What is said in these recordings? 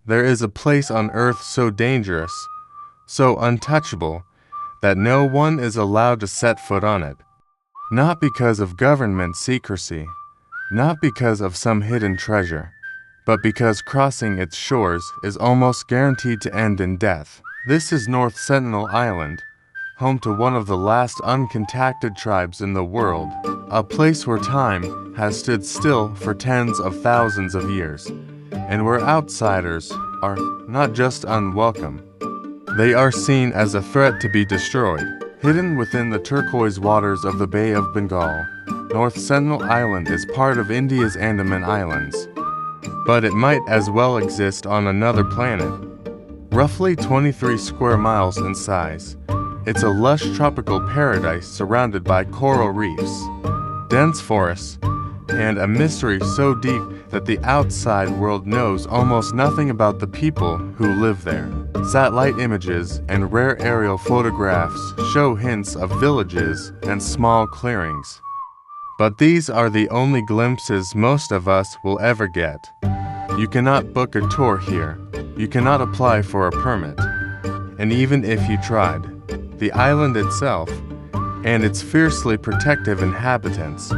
There is a place on Earth so dangerous, so untouchable, that no one is allowed to set foot on it. Not because of government secrecy, not because of some hidden treasure, but because crossing its shores is almost guaranteed to end in death. This is North Sentinel Island, home to one of the last uncontacted tribes in the world, a place where time has stood still for tens of thousands of years, and where outsiders are not just unwelcome, they are seen as a threat to be destroyed. Hidden within the turquoise waters of the Bay of Bengal, North Sentinel Island is part of India's Andaman Islands, but it might as well exist on another planet. Roughly 23 square miles in size, it's a lush tropical paradise surrounded by coral reefs, dense forests, and a mystery so deep that the outside world knows almost nothing about the people who live there. Satellite images and rare aerial photographs show hints of villages and small clearings. But these are the only glimpses most of us will ever get. You cannot book a tour here. You cannot apply for a permit. And even if you tried, the island itself, and its fiercely protective inhabitants,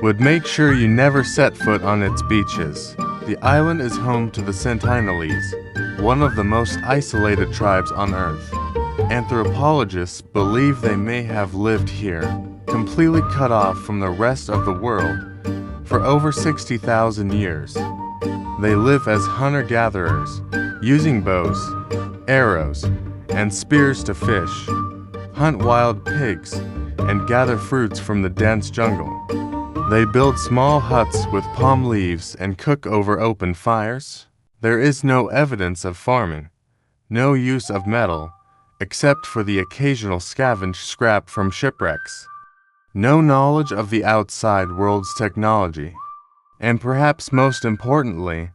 would make sure you never set foot on its beaches. The island is home to the Sentinelese, one of the most isolated tribes on Earth. Anthropologists believe they may have lived here, completely cut off from the rest of the world, for over 60,000 years. They live as hunter-gatherers, using bows, arrows, and spears to fish, hunt wild pigs, and gather fruits from the dense jungle. They build small huts with palm leaves and cook over open fires. There is no evidence of farming, no use of metal, except for the occasional scavenged scrap from shipwrecks. No knowledge of the outside world's technology, and perhaps most importantly,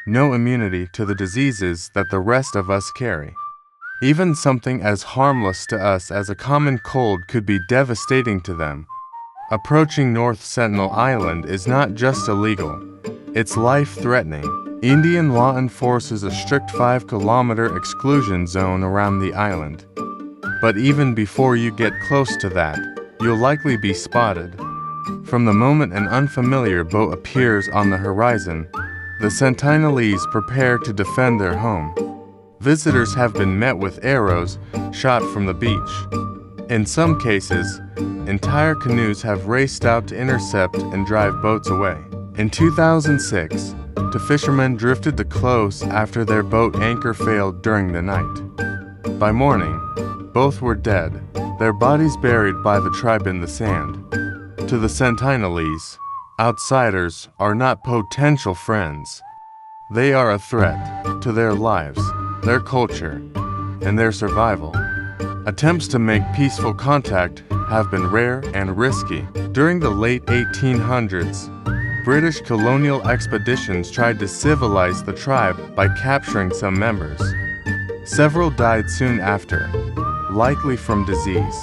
no immunity to the diseases that the rest of us carry. Even something as harmless to us as a common cold could be devastating to them. Approaching North Sentinel Island is not just illegal, it's life-threatening. Indian law enforces a strict 5-kilometer exclusion zone around the island. But even before you get close to that, you'll likely be spotted. From the moment an unfamiliar boat appears on the horizon, the Sentinelese prepare to defend their home. Visitors have been met with arrows shot from the beach. In some cases, entire canoes have raced out to intercept and drive boats away. In 2006, two fishermen drifted too close after their boat anchor failed during the night. By morning, both were dead, their bodies buried by the tribe in the sand. To the Sentinelese, outsiders are not potential friends. They are a threat to their lives, their culture, and their survival. Attempts to make peaceful contact have been rare and risky. During the late 1800s, British colonial expeditions tried to civilize the tribe by capturing some members. Several died soon after, likely from disease.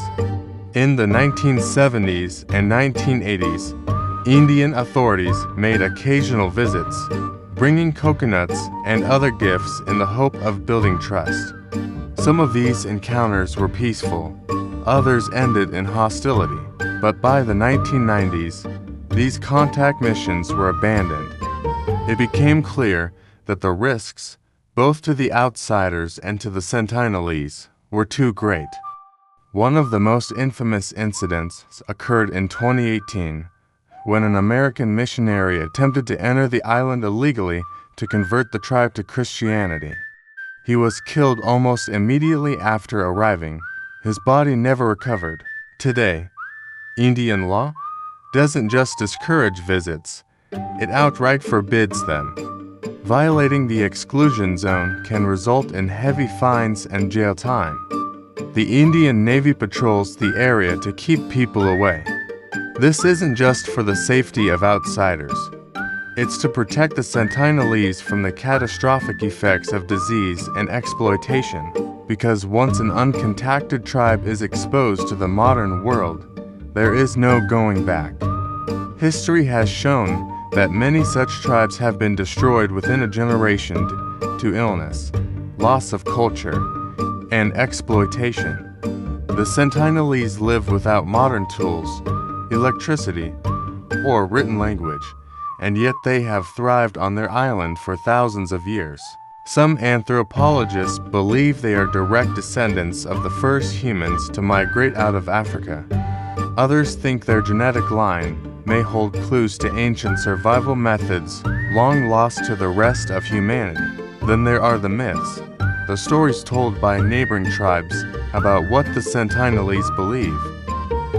In the 1970s and 1980s, Indian authorities made occasional visits, bringing coconuts and other gifts in the hope of building trust. Some of these encounters were peaceful, others ended in hostility. But by the 1990s, these contact missions were abandoned. It became clear that the risks, both to the outsiders and to the Sentinelese, were too great. One of the most infamous incidents occurred in 2018, when an American missionary attempted to enter the island illegally to convert the tribe to Christianity. He was killed almost immediately after arriving. His body never recovered. Today, Indian law doesn't just discourage visits, it outright forbids them. Violating the exclusion zone can result in heavy fines and jail time. The Indian Navy patrols the area to keep people away. This isn't just for the safety of outsiders. It's to protect the Sentinelese from the catastrophic effects of disease and exploitation, because once an uncontacted tribe is exposed to the modern world, there is no going back. History has shown that many such tribes have been destroyed within a generation to illness, loss of culture, and exploitation. The Sentinelese live without modern tools, electricity, or written language, and yet they have thrived on their island for thousands of years. Some anthropologists believe they are direct descendants of the first humans to migrate out of Africa. Others think their genetic line may hold clues to ancient survival methods long lost to the rest of humanity. Then there are the myths, the stories told by neighboring tribes about what the Sentinelese believe.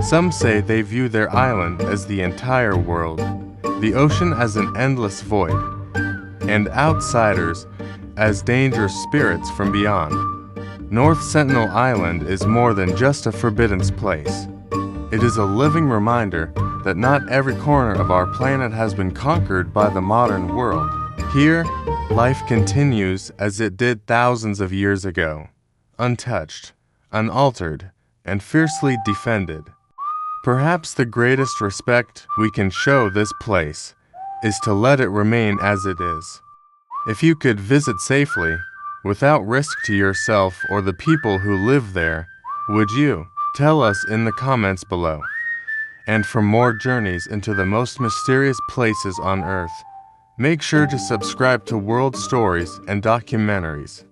Some say they view their island as the entire world, the ocean as an endless void, and outsiders as dangerous spirits from beyond. North Sentinel Island is more than just a forbidden place. It is a living reminder that not every corner of our planet has been conquered by the modern world. Here, life continues as it did thousands of years ago, untouched, unaltered, and fiercely defended. Perhaps the greatest respect we can show this place is to let it remain as it is. If you could visit safely, without risk to yourself or the people who live there, would you? Tell us in the comments below. And for more journeys into the most mysterious places on Earth, make sure to subscribe to World Stories and Documentaries.